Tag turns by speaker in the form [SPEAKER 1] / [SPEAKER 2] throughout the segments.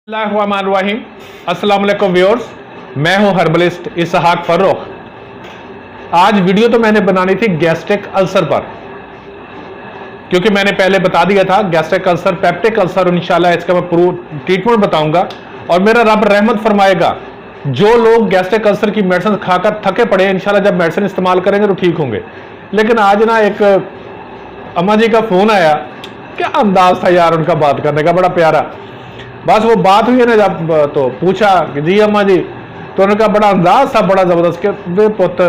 [SPEAKER 1] बिस्मिल्लाहिर्रहमानिर्रहीम। अस्सलाम वालेकुम व्यूअर्स, मैं हूं हर्बलिस्ट इसहाक फर्रुख। आज वीडियो तो मैंने बनानी थी गैस्ट्रिक अल्सर पर, क्योंकि मैंने पहले बता दिया था गैस्ट्रिक अल्सर, पेप्टिक अल्सर, इंशाल्लाह इसका मैं पूरा ट्रीटमेंट बताऊंगा। और मेरा रब रहमत फरमाएगा, जो लोग गैस्ट्रिक अल्सर की मेडिसिन खाकर थके पड़े, इंशाल्लाह जब मेडिसिन इस्तेमाल करेंगे तो ठीक होंगे। लेकिन आज ना एक अम्मा जी का फोन आया, क्या अंदाज था यार उनका बात करने का, बड़ा प्यारा। बस वो बात हुई है ना, जब तो पूछा कि जी अम्मा जी, तो उनका बड़ा अंदाज था, बड़ा जबरदस्त कि वे पुत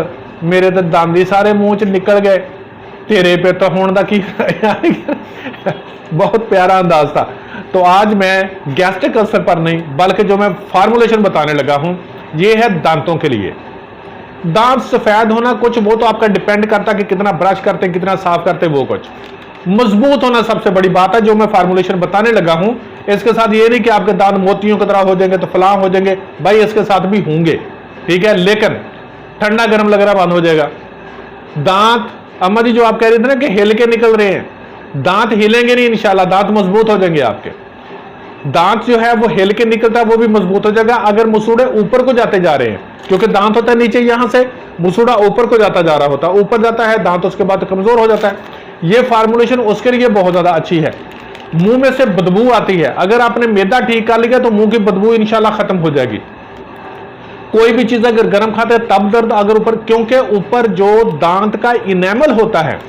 [SPEAKER 1] मेरे तो दांदी सारे मुंह च निकल गए, तेरे पे तो होने का की बहुत प्यारा अंदाज था। तो आज मैं गैस्ट्रिक अल्सर पर नहीं, बल्कि जो मैं फार्मूलेशन बताने लगा हूं, ये है दांतों के लिए। दांत सफेद होना कुछ वो तो आपका डिपेंड करता है कि कितना ब्रश करते हैं, कितना साफ करते हैं, वो कुछ मजबूत होना सबसे बड़ी बात है, जो मैं फार्मूलेशन बताने लगा हूं। इसके साथ ये नहीं कि आपके दांत मोतियों की तरह हो जाएंगे तो फलां हो जाएंगे, भाई इसके साथ भी होंगे, ठीक है, लेकिन ठंडा गर्म लगना बंद हो जाएगा। दांत अम्मा जी जो आप कह रहे थे ना कि हिल के निकल रहे हैं, दांत हिलेंगे नहीं इंशाल्लाह, दांत मजबूत हो जाएंगे आपके। दांत जो है वो हिल के निकलता है, वो भी मजबूत हो जाएगा अगर मसूड़े ऊपर को जाते जा रहे हैं, क्योंकि दांत होता है नीचे, यहां से मसूड़ा ऊपर को जाता जा रहा होता है, ऊपर जाता है दांत, उसके बाद कमजोर हो जाता है। ये फार्मूलेशन उसके लिए बहुत ज्यादा अच्छी है। मुंह में से बदबू आती है, अगर आपने मैदा ठीक कर लिया तो मुंह की बदबू इंशाल्लाह खत्म हो जाएगी। कोई भी चीज अगर गर्म खाते हैं तब दर्द अगर ऊपर, क्योंकि ऊपर जो दांत का इनेमल होता है,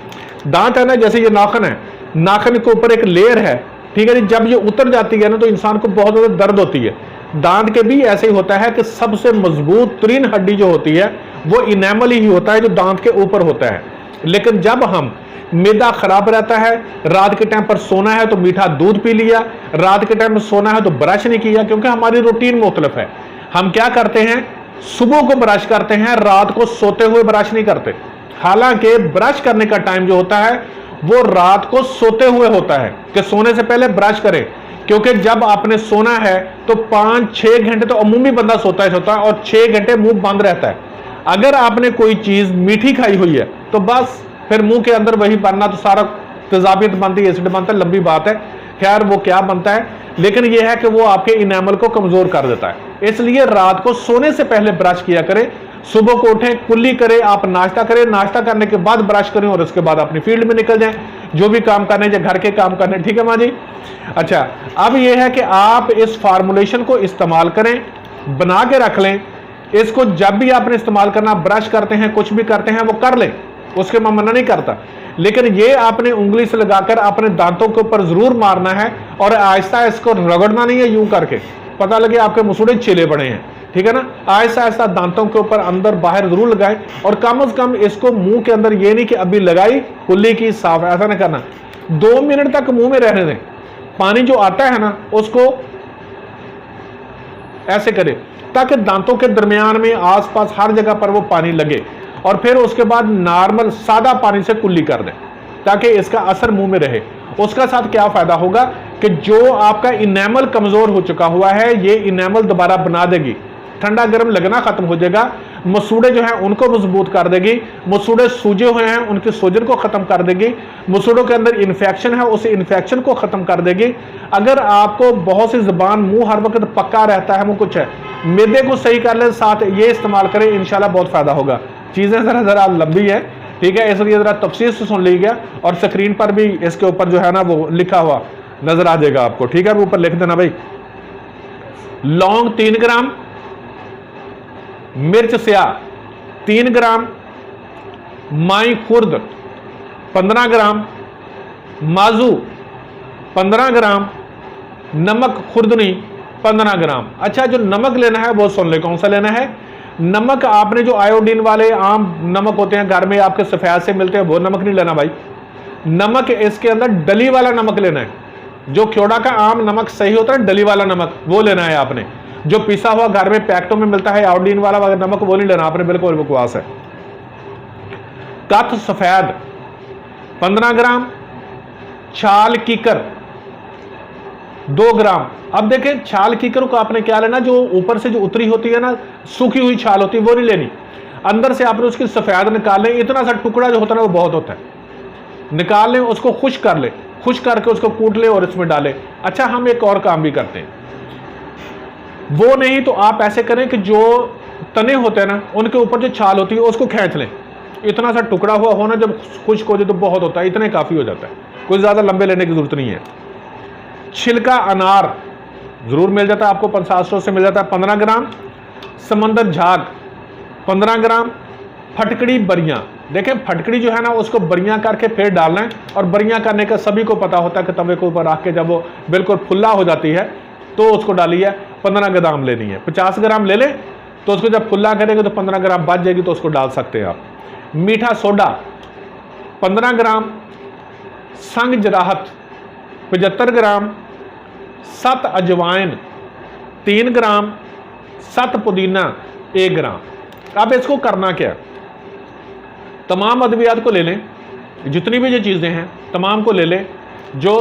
[SPEAKER 1] दांत है ना, जैसे ये नाखन है, नाखन के ऊपर एक लेयर है, ठीक है जी, जब ये उतर जाती है ना तो इंसान को बहुत ज्यादा दर्द होती है। दांत के भी ऐसे ही होता है कि सबसे मजबूत तरीन हड्डी जो होती है वो इनेमल ही होता है, जो दांत के ऊपर होता है। लेकिन जब हम मैदा खराब रहता है, रात के टाइम पर सोना है तो मीठा दूध पी लिया, रात के टाइम पर सोना है तो ब्रश नहीं किया, क्योंकि हमारी रूटीन मुख्तलिफ है। हम क्या करते हैं, सुबह को ब्रश करते हैं, रात को सोते हुए ब्रश नहीं करते। हालांकि ब्रश करने का टाइम जो होता है वो रात को सोते हुए होता है, कि सोने से पहले ब्रश करें, क्योंकि जब आपने सोना है तो 5-6 घंटे तो अमूमी बंदा सोता है और 6 घंटे मुंह बंद रहता है। अगर आपने कोई चीज मीठी खाई हुई है तो बस फिर मुंह के अंदर वही बनना, तो सारा तेजाबियत बनती है, एसिड बनता है, लंबी बात है, खैर वो क्या बनता है, लेकिन यह है कि वो आपके इनेमल को कमजोर कर देता है। इसलिए रात को सोने से पहले ब्रश किया करें, सुबह को उठें, कुल्ली करें, आप नाश्ता करें, नाश्ता करने के बाद ब्रश करें और उसके बाद अपनी फील्ड में निकल जाएं, जो भी काम करने, जो घर के काम करने, ठीक है माँ जी। अच्छा, अब यह है कि आप इस फार्मूलेशन को इस्तेमाल करें, बना के रख लें इसको, जब भी आपने इस्तेमाल करना, ब्रश करते हैं, कुछ भी करते हैं, वो कर लें, उसके मैं मना नहीं करता, लेकिन ये आपने उंगली से लगाकर अपने दांतों के ऊपर जरूर मारना है और आहिस्ता इसको रगड़ना नहीं है, यूं करके पता लगे आपके मसूड़े चिले पड़े हैं, ठीक है ना। आहिस्ता आहिस्ता दांतों के ऊपर अंदर बाहर जरूर लगाएं, और कम से कम इसको मुंह के अंदर, ये नहीं कि अभी लगाई कुल्ली की साफ, ऐसा नहीं करना, 2 मिनट तक मुंह में रहने दें। पानी जो आता है ना उसको ऐसे करें ताकि दांतों के दरमियान में, आसपास हर जगह पर वो पानी लगे, और फिर उसके बाद नॉर्मल सादा पानी से कुल्ली कर दें ताकि इसका असर मुंह में रहे। उसका साथ क्या फायदा होगा कि जो आपका इनेमल कमजोर हो चुका हुआ है, ये इनेमल दोबारा बना देगी, ठंडा गर्म लगना खत्म हो जाएगा, मसूड़े जो हैं उनको मजबूत कर देगी, मसूड़े सूजे हुए हैं उनकी सूजन को खत्म कर देगी, मसूड़ों के अंदर इन्फेक्शन है उस इन्फेक्शन को खत्म कर देगी। अगर आपको बहुत सी जुबान, मुंह हर वक्त पक्का रहता है, वो कुछ है, मैदे को सही कर ले, साथ ये इस्तेमाल करें, इंशाल्लाह बहुत फायदा होगा। चीजें जरा लंबी है, ठीक है, इसलिए जरा तफसील से सुन लीजिएगा, और स्क्रीन पर भी इसके ऊपर जो है ना वो लिखा हुआ नजर आ जाएगा आपको, ठीक है, ऊपर लिख देना भाई। लौंग 3 ग्राम, मिर्च स्याह 3 ग्राम, माई खुर्द 15 ग्राम, माजू 15 ग्राम, नमक खुर्दनी 15 ग्राम। अच्छा, जो नमक लेना है वो सुन ले, कौन सा लेना है नमक। आपने जो आयोडीन वाले आम नमक होते हैं घर में आपके सफेद से मिलते हैं, वो नमक नहीं लेना भाई। नमक इसके अंदर डली वाला नमक लेना है, जो क्योड़ा का आम नमक सही होता है, डली वाला नमक वो लेना है आपने। जो पिसा हुआ घर में पैकेटों में मिलता है आयोडीन वाला नमक, वो नहीं लेना आपने, बिल्कुल बकवास है। कथ सफेद 15 ग्राम, छाल कीकर 2 ग्राम। अब देखें, छाल कीकर को आपने क्या लेना, जो ऊपर से जो उतरी होती है ना, सूखी हुई छाल होती है, वो नहीं लेनी, अंदर से आपने उसकी सफेद निकाल लें, इतना सा टुकड़ा जो होता है ना वो बहुत होता है, निकाल लें, उसको खुश कर ले, खुश करके उसको कूट ले और इसमें डालें। अच्छा, हम एक और काम भी करते हैं, वो नहीं तो आप ऐसे करें कि जो तने होते हैं ना, उनके ऊपर जो छाल होती है उसको खींच लें। इतना सा टुकड़ा हुआ होना, जब खुश्क हो जाए तो बहुत होता है, इतने काफ़ी हो जाता है, कोई ज़्यादा लंबे लेने की ज़रूरत नहीं है। छिलका अनार ज़रूर मिल जाता है आपको, 50 स्टोर से मिल जाता है, 15 ग्राम। समंदर झाग 15 ग्राम। फटकड़ी बरियाँ, देखें फटकड़ी जो है ना उसको बरियाँ करके फिर डालना है, और बरियाँ करने का सभी को पता होता है कि तवे के ऊपर रख के जब वो बिल्कुल फुल्ला हो जाती है तो उसको डालिए। 15 ग्राम लेनी है, 50 ग्राम ले लें तो उसको जब फुल्ला करेंगे तो 15 ग्राम बच जाएगी, तो उसको डाल सकते हैं आप। मीठा सोडा 15 ग्राम। संग जराहत 75 ग्राम। 7 अजवाइन 3 ग्राम। 7 पुदीना 1 ग्राम। अब इसको करना क्या, तमाम अद्वियात को ले लें, जितनी भी ये चीज़ें हैं तमाम को ले लें। जो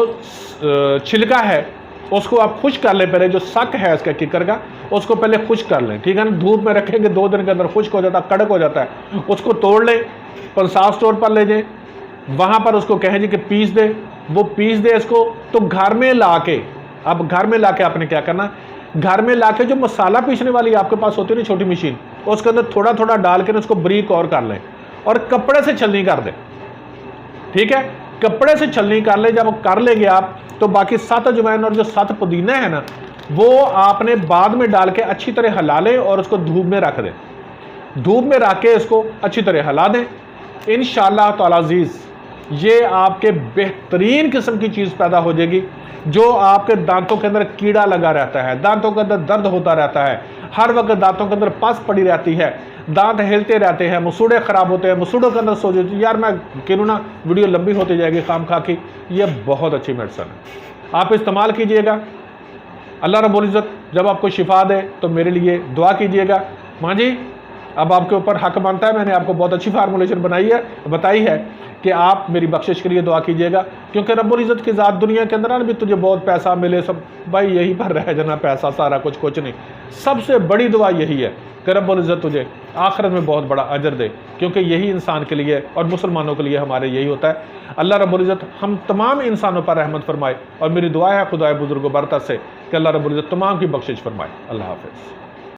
[SPEAKER 1] छिलका है उसको आप खुश्क कर लें, पहले जो सक है इसका किकर का उसको पहले खुश्क कर लें, ठीक है ना। धूप में रखेंगे 2 दिन के अंदर खुश्क हो जाता है, कड़क हो जाता है। उसको तोड़ लें, 50 स्टोर पर ले जाएं, वहाँ पर उसको कहें जी कि पीस दे, वो पीस दे इसको। तो घर में ला के, अब घर में ला के आपने क्या करना, घर में ला के जो मसाला पीसने वाली आपके पास होती है ना छोटी मशीन, उसके अंदर थोड़ा थोड़ा डाल के उसको बारीक और कर लें, और कपड़े से छलनी कर दें, ठीक है। कपड़े से छलनी कर ले, जब कर लेंगे आप तो बाकी 7 अजवाइन और जो 7 पुदीना है ना वो आपने बाद में डाल के अच्छी तरह हिला लें और उसको धूप में रख दें। धूप में रख के इसको अच्छी तरह हिला दें। इंशाअल्लाह ताला अज़ीज़ ये आपके बेहतरीन किस्म की चीज़ पैदा हो जाएगी। जो आपके दांतों के अंदर कीड़ा लगा रहता है, दांतों के अंदर दर्द होता रहता है, हर वक्त दांतों के अंदर पस पड़ी रहती है, दांत हिलते रहते हैं, मसूड़े ख़राब होते हैं, मसूड़ों के अंदर सो जाती है, यार मैं क्यों ना वीडियो लंबी होती जाएगी खाम खा की, ये बहुत अच्छी मेडिसिन है, आप इस्तेमाल कीजिएगा। अल्लाह रब्बुल इज़्ज़त जब आपको शिफा दे तो मेरे लिए दुआ कीजिएगा। माँ जी अब आपके ऊपर हक बनता है, मैंने आपको बहुत अच्छी फार्मूलेशन बताई है कि आप मेरी बख्शिश के लिए दुआ कीजिएगा, क्योंकि रब्बुल इज़्ज़त की ज़ात दुनिया के अंदर ना भी तुझे बहुत पैसा मिले सब, भाई यहीं पर रह जाना, पैसा सारा कुछ नहीं। सबसे बड़ी दुआ यही है कि रब्बुल इज़्ज़त तुझे आखिरत में बहुत बड़ा अजर दे, क्योंकि यही इंसान के लिए और मुसलमानों के लिए हमारे यही होता है। अल्लाह रब्बुल इज़्ज़त हम तमाम इंसानों पर रहमत फरमाए, और मेरी दुआ है खुदाए बुजुर्ग बरकत से कि अल्लाह रब्बुल इज़्ज़त तमाम की बख्शिश फरमाए। अल्लाह हाफ़िज़।